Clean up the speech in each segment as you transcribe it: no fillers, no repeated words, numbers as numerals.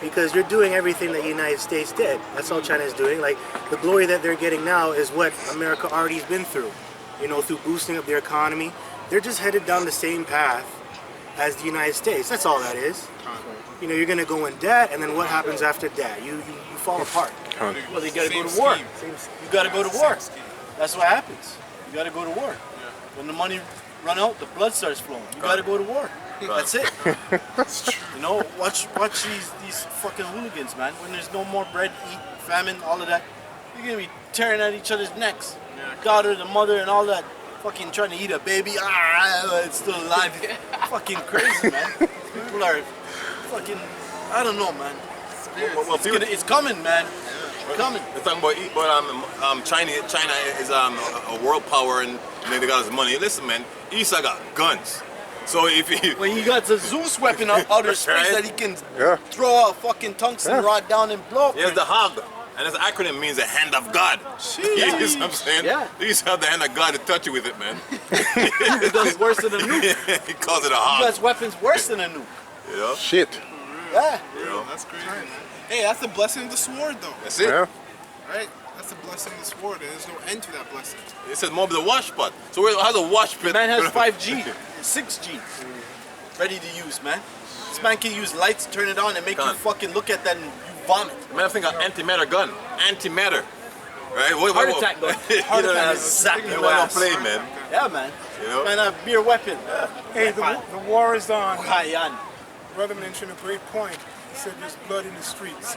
because you're doing everything that the United States did. That's all China is doing. Like, the glory that they're getting now is what America already has been through, you know, through boosting up their economy. They're just headed down the same path as the United States. That's all that is. You know, you're going to go in debt, and then what happens after debt? You fall apart. Well, you got to go to war. You got to go to war. That's what happens. You got to go to war. When the money run out, the blood starts flowing. You got to go to war. That's it. You know, watch these fucking hooligans, man. When there's no more bread, eat, famine, all of that, you're gonna be tearing at each other's necks. Daughter, the mother, and all that. Fucking trying to eat a baby. It's still alive. Fucking crazy, man. People are fucking. I don't know, man. It's coming, man. It's coming. They're talking about China is a world power, and they got his money. Listen, man, Esau got guns. So if he when he got the Zeus weapon out outer space that he can throw a fucking tungsten rod down and blow. He has the Hag, and his acronym means the hand of God. You know what I'm saying? Yeah. He used to have the hand of God to touch you with it, man. He does worse than a nuke. He calls it a He Hag. has weapons worse than a nuke. You know? Shit. Yeah. You know? That's crazy, man. Hey, that's the blessing of the sword, though. That's it. Yeah. Right? That's the blessing of the sword, and there's no end to that blessing. It says more of the wash pot. So how's a wash pit? The man has 5G, 6G, ready to use, man. This man can use lights, turn it on, and make you fucking look at that and you vomit. The man think of antimatter gun. Antimatter. Right? Heart attack gun. Heart attack is exactly You what don't I'm play, saying. man. Yeah, man. You know? Man, a beer weapon. Hey, the war is on. Kayan. Brother mentioned a great point. He said there's blood in the streets.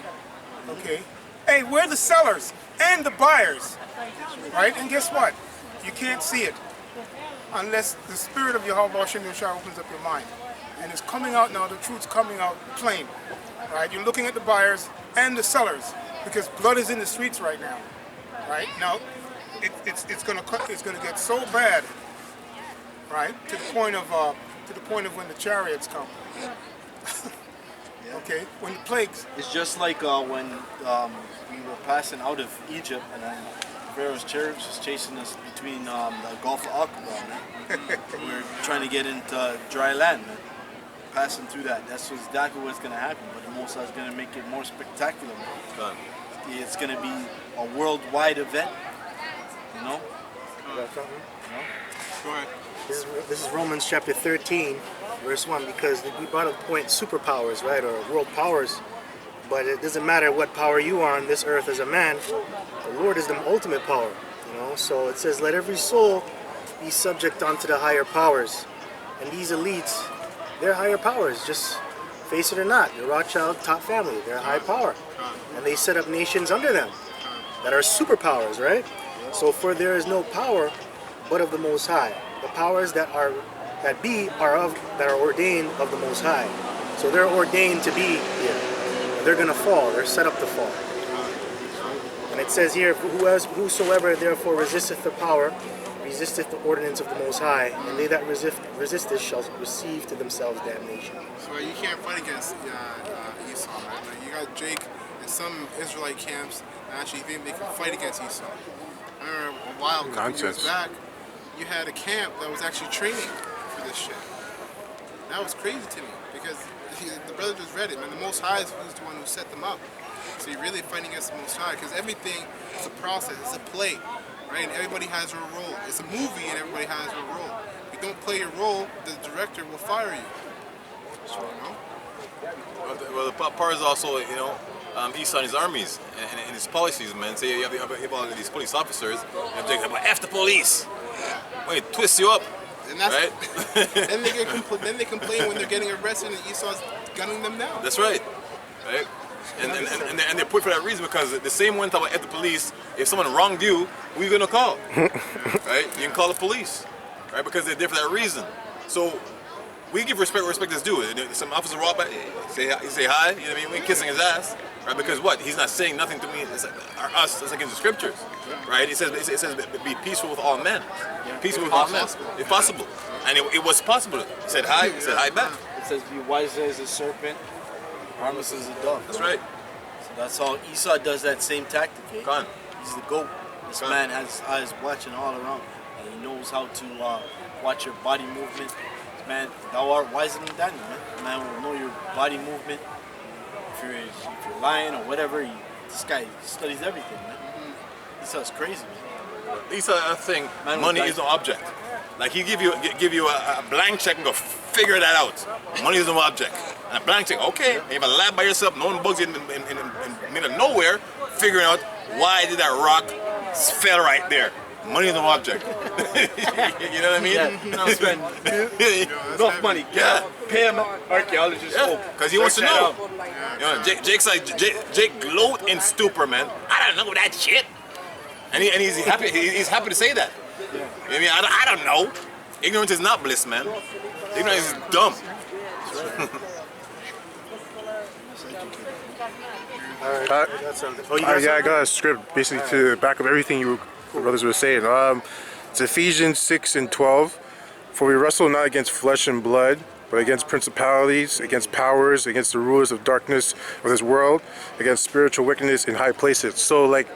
Okay. Hey, we're the sellers and the buyers, right? And guess what? You can't see it unless the spirit of Yahweh Shem Yeshua opens up your mind. And it's coming out now, the truth's coming out plain, right? You're looking at the buyers and the sellers because blood is in the streets right now, right? Now, it's gonna get so bad, right? To the point of when the chariots come. Okay, when the plagues. It's just like when we were passing out of Egypt and then Pharaoh's chariots was chasing us between the Gulf of Aqaba, man. We were trying to get into dry land, man. Passing through that. That's exactly what's going to happen, but the Most High is going to make it more spectacular, man. It's going to be a worldwide event, you know? You got something? Go ahead. This is Romans chapter 13, verse 1, because we brought up the point superpowers, right, or world powers, but it doesn't matter what power you are on this earth as a man, the Lord is the ultimate power, you know, so it says, let every soul be subject unto the higher powers, and these elites, they're higher powers, just face it or not, the Rothschild top family, they're high power, and they set up nations under them that are superpowers, right, so for there is no power but of the Most High. The powers that are ordained of the Most High. So they're ordained to be here. And they're gonna fall. They're set up to fall. And it says here, whosoever therefore resisteth the power, resisteth the ordinance of the Most High, and they that resist this shall receive to themselves damnation. So you can't fight against Esau, man. Like, you got Jake and some Israelite camps that actually think they can fight against Esau. I remember a while, a couple years back, you had a camp that was actually training for this shit. That was crazy to me because the brother just read it, man. The Most High is who's the one who set them up. So you're really fighting against the Most High because everything is a process, it's a play, right? And everybody has their role. It's a movie and everybody has their role. If you don't play your role, the director will fire you. So, you know? Well, the power is also, you know, Esau and his armies and his policies, man. So you have all of these police officers, and they're like, F the police. Wait, twist you up. And that's right? then they complain when they're getting arrested and Esau's gunning them down. That's right. Right? And they're put for that reason because the same one time at the police, if someone wronged you, who are you gonna call? Right? You can call the police. Right? Because they're there for that reason. So we give respect is due. Some officer walk by, say hi, you know what I mean? We ain't kissing his ass. Right? Because what? He's not saying nothing to me. It's like, us. It's against the scriptures, right? It says be peaceful with all men. Peaceful with all men, if possible. And it was possible. He said hi. He said hi back. It says be wise as a serpent, harmless as a dove. That's right. So that's how Esau does that same tactic. Eh? Gone. He's the goat. This man has eyes watching all around, and he knows how to watch your body movement. Man, thou art wiser than Daniel, man. Man will know your body movement. If you're lying or whatever, this guy studies everything, man. This is crazy, man. These are a thing. Man, Money like- is an object. Like he give you a blank check and go figure that out. Money is an object. And a blank check, okay. And you have a lab by yourself, no one bugs you in the middle of nowhere, figuring out why did that rock fell right there. Money is an object. You know what I mean? Yeah, I'm spending enough money. Yeah. Pay him archaeologists. Yeah, because he wants to search that know. out. You know, Jake's like Jake gloat in stupor, man. I don't know that shit, and he's happy. He's happy to say that. I mean, I don't know. Ignorance is not bliss, man. Ignorance is dumb. Alright, you got something. Oh, you got Yeah, I something? got a script basically to back up everything you brothers were saying. It's Ephesians 6 and 12. For we wrestle not against flesh and blood, but against principalities, against powers, against the rulers of darkness of this world, against spiritual wickedness in high places. So, like,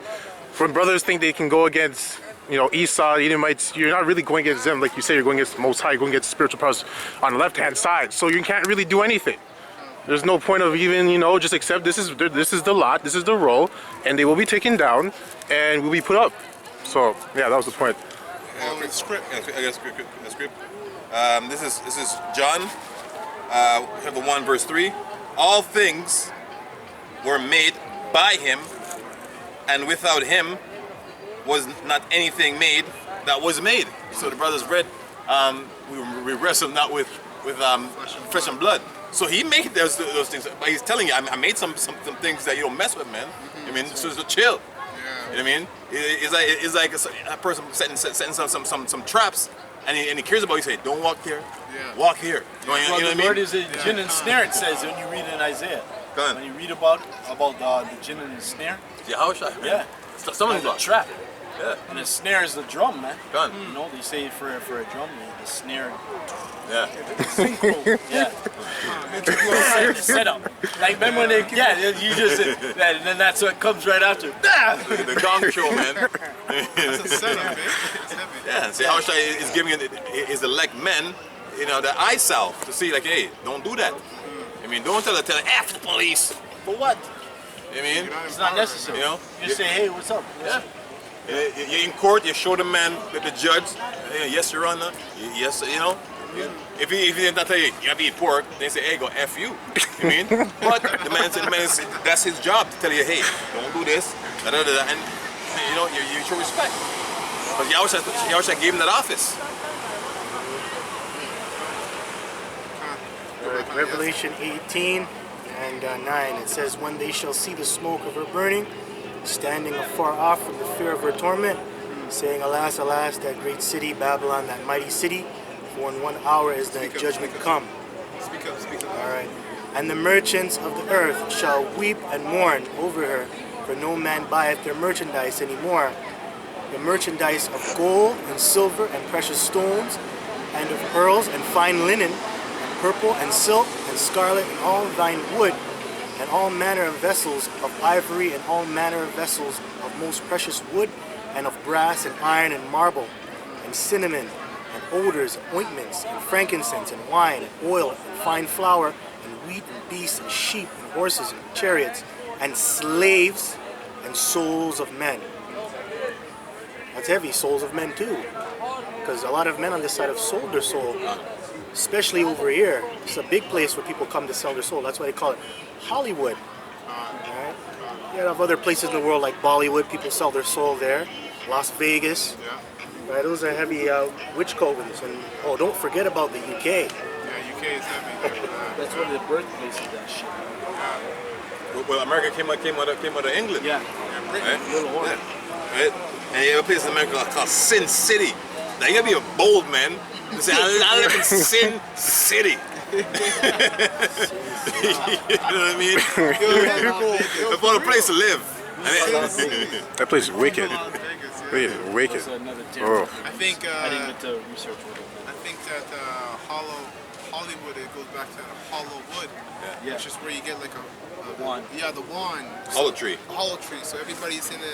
when brothers think they can go against, you know, Esau, Edomites, you're not really going against them. Like you say, you're going against the Most High, you're going against spiritual powers on the left-hand side. So you can't really do anything. There's no point of even, you know, just accept this is the lot, this is the role, and they will be taken down and will be put up. So yeah, that was the point. Script. I guess script. This is John, chapter 1, verse 3. All things were made by him, and without him was not anything made that was made. So the brothers read, we wrestle not with flesh and blood. So he made those things, but he's telling you, I made some things that you don't mess with, man. I mean, so chill. You know what I mean? It's like a person setting some traps, and he cares about you. Say, don't walk here, walk here. You know Well, what I the mean? Lord is a gin and snare, it says when you read in Isaiah. Go on. When you read about the gin and the snare, Yeah, how should I? yeah. Someone's It's a trap. Yeah. And the snare is the drum, man. Go on. You know, they say for a drum, the snare. Yeah. Yeah. The setup. Like, remember when they, you just said that, and then that's what comes right after. The gong show, man. It's a setup, man. It's heavy. Yeah. See, how is giving is elect men, you know, the eye salve to see, like, hey, don't do that. I mean, don't tell F the police. For what? You know what I mean? It's not necessary. You know? You just say, hey, what's up? Yeah. You're in court, you show the man, the judge, yes, Your Honor, yes, you know. If he did not tell you, you have to eat pork, they say, hey, go F you. You mean? But the man said, that's his job to tell you, hey, don't do this, and you know, you show respect. But Yahusha gave him that office. Alright, Revelation 18 and 9, it says, when they shall see the smoke of her burning, standing afar off from the fear of her torment, saying, alas, alas, that great city, Babylon, that mighty city, for in 1 hour is the judgment come. Speak up. Alright. And the merchants of the earth shall weep and mourn over her, for no man buyeth their merchandise anymore. The merchandise of gold and silver and precious stones, and of pearls and fine linen, and purple and silk and scarlet and all thine wood, and all manner of vessels of ivory, and all manner of vessels of most precious wood, and of brass and iron and marble, and cinnamon, and odors, and ointments, and frankincense, and wine, and oil, and fine flour, and wheat, and beasts, and sheep, and horses, and chariots, and slaves, and souls of men. That's heavy, souls of men too. Because a lot of men on this side have sold their soul, especially over here. It's a big place where people come to sell their soul. That's why they call it Hollywood. Right? You have other places in the world like Bollywood, people sell their soul there. Las Vegas. Right, those are heavy witch covens. And oh, don't forget about the UK. Yeah, UK is heavy. That's one of the birthplaces of that shit. Well, America came out of England. Yeah. Right? Little horn. Right? And you have a place in America called Sin City. Now you gotta be a bold man to say, I live in Sin City. You know what I mean? It's a place to live. That place is wicked. It is wicked. That's another term. Oh. I think I didn't get to research with it. I think that Hollywood, it goes back to hollow wood, Yeah. which is where you get like a Wand. Yeah, the wand. Hollow tree. A hollow tree. So everybody's in an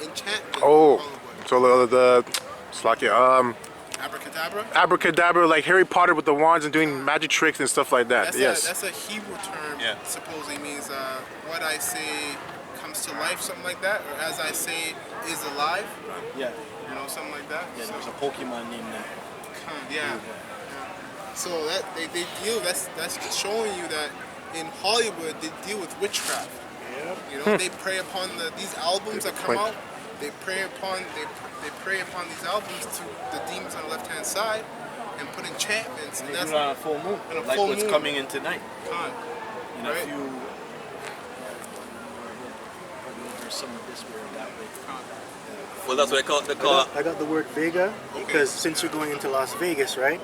enchantment. Oh, Hollywood. so the Slakia, Abracadabra? Abracadabra, like Harry Potter with the wands and doing magic tricks and stuff like that. That's a Hebrew term. Yeah. Supposedly means what I say comes to life, something like that, or as I say is alive. Yeah. You know, something like that. Yeah, So, there's a Pokemon named that. yeah. So that they deal. That's showing you that in Hollywood they deal with witchcraft. You know, they prey upon these albums that come out. They prey upon these albums to the demons on the left hand side and put enchantments. And And they that's do it on a full moon, on a like full what's moon. coming in tonight. Con. You know, Right. if you there's some of this where that way. Well, that's what they call. I got the word Vega because since you're going into Las Vegas, right?